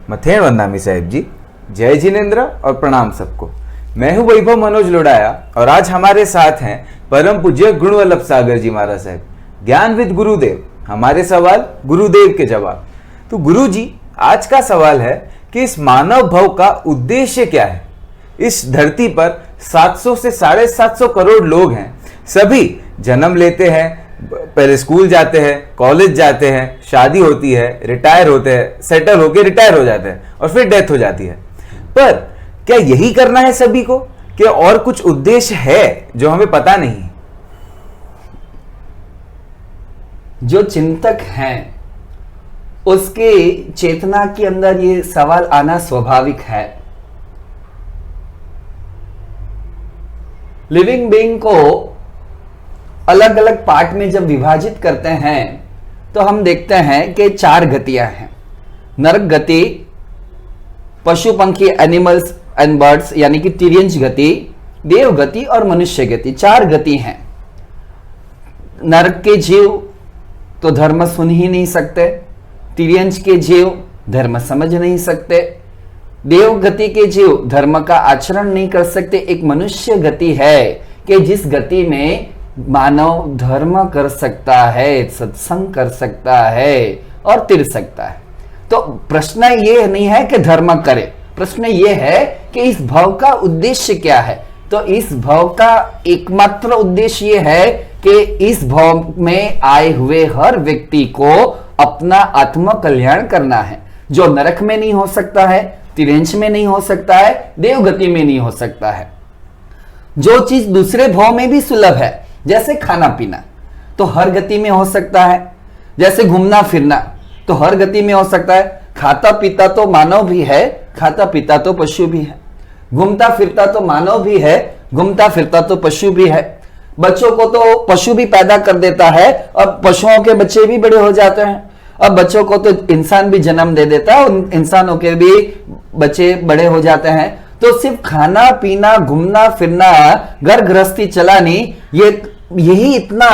मथेन वंदामी साहिब जी, जय जिनेन्द्र और प्रणाम सबको। मैं हूं वैभव मनोज लोढ़ाया और आज हमारे साथ हैं परम पूज्य गुणवल्लभ सागर जी महाराज साहब। ज्ञान विद गुरुदेव, हमारे सवाल गुरुदेव के जवाब। तो गुरु जी, आज का सवाल है कि इस मानव भव का उद्देश्य क्या है। इस धरती पर 700 से 750 करोड़ लोग हैं। सभी जन्म लेते हैं, पहले स्कूल जाते हैं, कॉलेज जाते हैं, शादी होती है, रिटायर होते हैं, सेटल होके रिटायर हो जाते हैं और फिर डेथ हो जाती है। पर क्या यही करना है सभी को, कि और कुछ उद्देश्य है जो हमें पता नहीं? जो चिंतक हैं उसके चेतना के अंदर ये सवाल आना स्वाभाविक है। लिविंग बीइंग को अलग अलग पार्ट में जब विभाजित करते हैं तो हम देखते हैं कि 4 गतियां हैं। नरक गति, पशु पंखी एनिमल्स एंड बर्ड्स यानी कि तिर्यंच गति, देव गति और मनुष्य गति, 4 गति हैं। नरक के जीव तो धर्म सुन ही नहीं सकते, तिर्यंच के जीव धर्म समझ नहीं सकते, देव गति के जीव धर्म का आचरण नहीं कर सकते। एक मनुष्य गति है कि जिस गति में मानव धर्म कर सकता है, सत्संग कर सकता है और तिर सकता है। तो प्रश्न ये नहीं है कि धर्म करे, प्रश्न ये है कि इस भव का उद्देश्य क्या है। तो इस भव का एकमात्र उद्देश्य ये है कि इस भव में आए हुए हर व्यक्ति को अपना आत्म कल्याण करना है, जो नरक में नहीं हो सकता है, तिर्यंच में नहीं हो सकता है, देवगति में नहीं हो सकता है। जो चीज दूसरे भव में भी सुलभ है, जैसे खाना पीना तो हर गति में हो सकता है, जैसे घूमना फिरना तो हर गति में हो सकता है। खाता पीता तो मानव भी है, खाता पीता तो पशु भी है। घूमता फिरता तो मानव भी है, घूमता फिरता तो पशु भी है। बच्चों को तो पशु भी पैदा कर देता है और पशुओं के बच्चे भी बड़े हो जाते हैं। अब बच्चों को तो इंसान भी जन्म दे देता है, उन इंसानों के भी बच्चे बड़े हो जाते हैं। तो सिर्फ खाना पीना, घूमना फिरना, घर गृहस्थी चलानी, यही इतना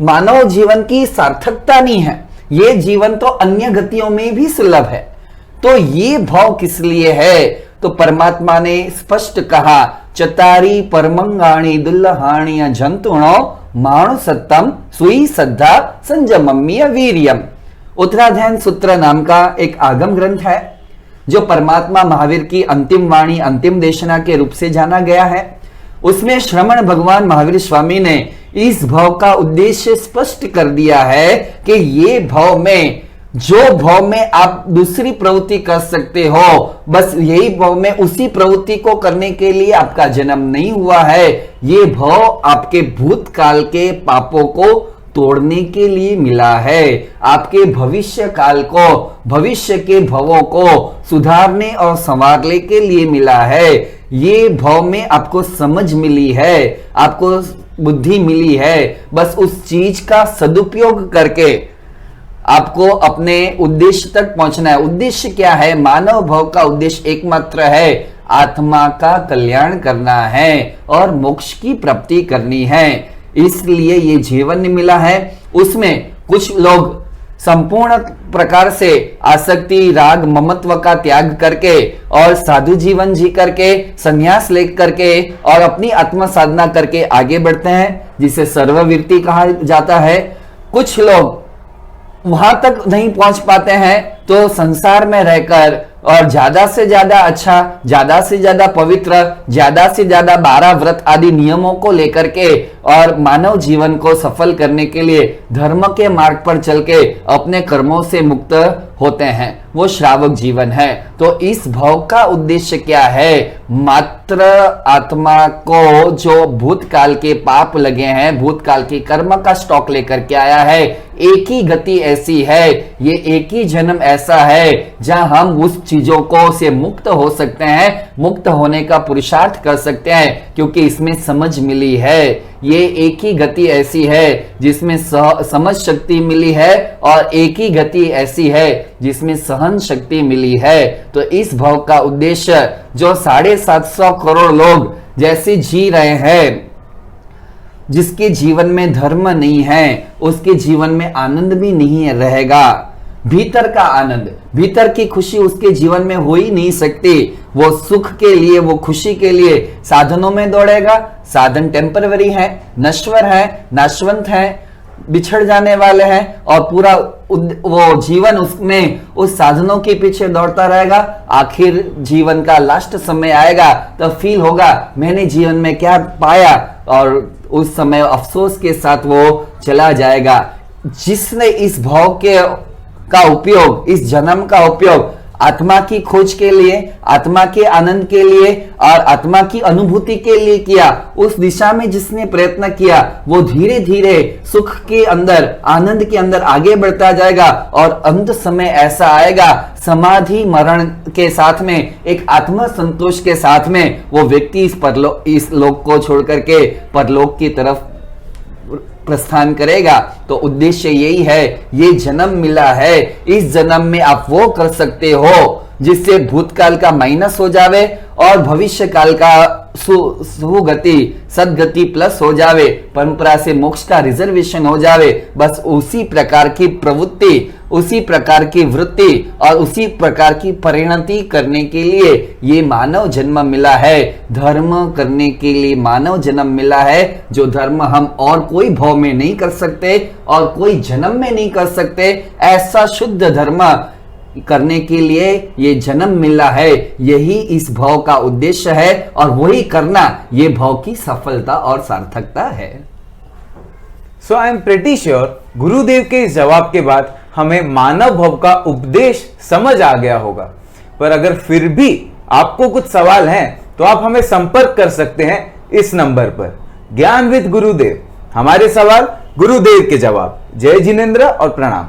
मानव जीवन की सार्थकता नहीं है। ये जीवन तो अन्य गतियों में भी सुलभ है। तो ये भाव किस लिए है? तो परमात्मा ने स्पष्ट कहा, चतारी परमंगाणी दुल्लहाणी जंतुणो माणु सत्तम सुई श्रद्धा संजमम्य वीर्यम। उत्तराध्यान सूत्र नाम का एक आगम ग्रंथ है जो परमात्मा महावीर की अंतिम वाणी, अंतिम देशना के रूप से जाना गया है। उसमें श्रमण भगवान महावीर स्वामी ने इस भव का उद्देश्य स्पष्ट कर दिया है कि ये भव में, जो भव में आप दूसरी प्रवृत्ति कर सकते हो, बस यही भव में उसी प्रवृत्ति को करने के लिए आपका जन्म नहीं हुआ है। ये भव आपके भूतकाल के पापों को तोड़ने के लिए मिला है, आपके भविष्य काल को, भविष्य के भवों को सुधारने और संवारने के लिए मिला है। ये भव में आपको समझ मिली है, आपको बुद्धि मिली है, बस उस चीज का सदुपयोग करके आपको अपने उद्देश्य तक पहुंचना है। उद्देश्य क्या है? मानव भव का उद्देश्य एकमात्र है, आत्मा का कल्याण करना है और मोक्ष की प्राप्ति करनी है। इसलिए ये जीवन मिला है। उसमें कुछ लोग संपूर्ण प्रकार से आसक्ति, राग, ममत्व का त्याग करके और साधु जीवन जी करके, संन्यास ले करके और अपनी आत्म साधना करके आगे बढ़ते हैं, जिसे सर्ववीर्ति कहा जाता है। कुछ लोग वहां तक नहीं पहुंच पाते हैं तो संसार में रहकर और ज्यादा से ज्यादा अच्छा, ज्यादा से ज्यादा पवित्र, ज्यादा से ज्यादा 12 व्रत आदि नियमों को लेकर के और मानव जीवन को सफल करने के लिए धर्म के मार्ग पर चल के अपने कर्मों से मुक्त होते हैं। वो श्रावक जीवन है। तो इस भव का उद्देश्य क्या है? मात्र आत्मा को जो भूतकाल के पाप लगे हैं, भूतकाल के कर्म का स्टॉक लेकर के आया है। एक ही गति ऐसी है, ये एक ही जन्म ऐसा है जहां हम उस चीजों को से मुक्त हो सकते हैं, मुक्त होने का पुरुषार्थ कर सकते हैं, क्योंकि इसमें समझ मिली है। ये एक ही गति ऐसी है जिसमें समझ शक्ति मिली है और एक ही गति ऐसी है जिसमें सहन शक्ति मिली है। तो इस भव का उद्देश्य जो 750 करोड़ लोग जैसे जी रहे हैं, जिसके जीवन में धर्म नहीं है, उसके जीवन में आनंद भी नहीं रहेगा। भीतर का आनंद, भीतर की खुशी उसके जीवन में हो ही नहीं सकती। वो सुख के लिए, वो खुशी के लिए साधनों में दौड़ेगा। साधन टेम्पररी है, नश्वर है, नाशवंत है, बिछड़ जाने वाले हैं, और पूरा वो जीवन उसमें उस साधनों के पीछे दौड़ता रहेगा। आखिर जीवन का लास्ट समय आएगा तो फील होगा मैंने जीवन में क्या पाया, और उस समय अफसोस के साथ वो चला जाएगा। जिसने इस भाव का उपयोग, इस जन्म का उपयोग आत्मा की खोज के लिए, आत्मा के आनंद के लिए और आत्मा की अनुभूति के लिए किया, उस दिशा में जिसने प्रयत्न किया, वो धीरे धीरे सुख के अंदर, आनंद के अंदर आगे बढ़ता जाएगा। और अंत समय ऐसा आएगा, समाधि मरण के साथ में, एक आत्मा संतोष के साथ में वो व्यक्ति इस लोक को छोड़ करके परलोक की तरफ प्रस्थान करेगा। तो उद्देश्य यही है, ये जन्म मिला है, इस जन्म में आप वो कर सकते हो जिससे भूतकाल का माइनस हो जावे और भविष्य काल का सुगति, सदगति प्लस हो जावे, परंपरा से मोक्ष का रिजर्वेशन हो जावे। बस उसी प्रकार की प्रवृत्ति, उसी प्रकार की वृत्ति और उसी प्रकार की परिणति करने के लिए ये मानव जन्म मिला है। धर्म करने के लिए मानव जन्म मिला है, जो धर्म हम और कोई भाव में नहीं कर सकते और कोई जन्म में नहीं कर सकते। ऐसा शुद्ध धर्म करने के लिए ये जन्म मिला है। यही इस भाव का उद्देश्य है और वही करना ये भाव की सफलता और सार्थकता है। सो आई एम प्रेटी श्योर गुरुदेव के इस जवाब के बाद हमें मानव भाव का उपदेश समझ आ गया होगा। पर अगर फिर भी आपको कुछ सवाल हैं तो आप हमें संपर्क कर सकते हैं इस नंबर पर। ज्ञान विद गुरुदेव, हमारे सवाल, गुरुदेव के जवाब। जय जिनेंद्र और प्रणाम।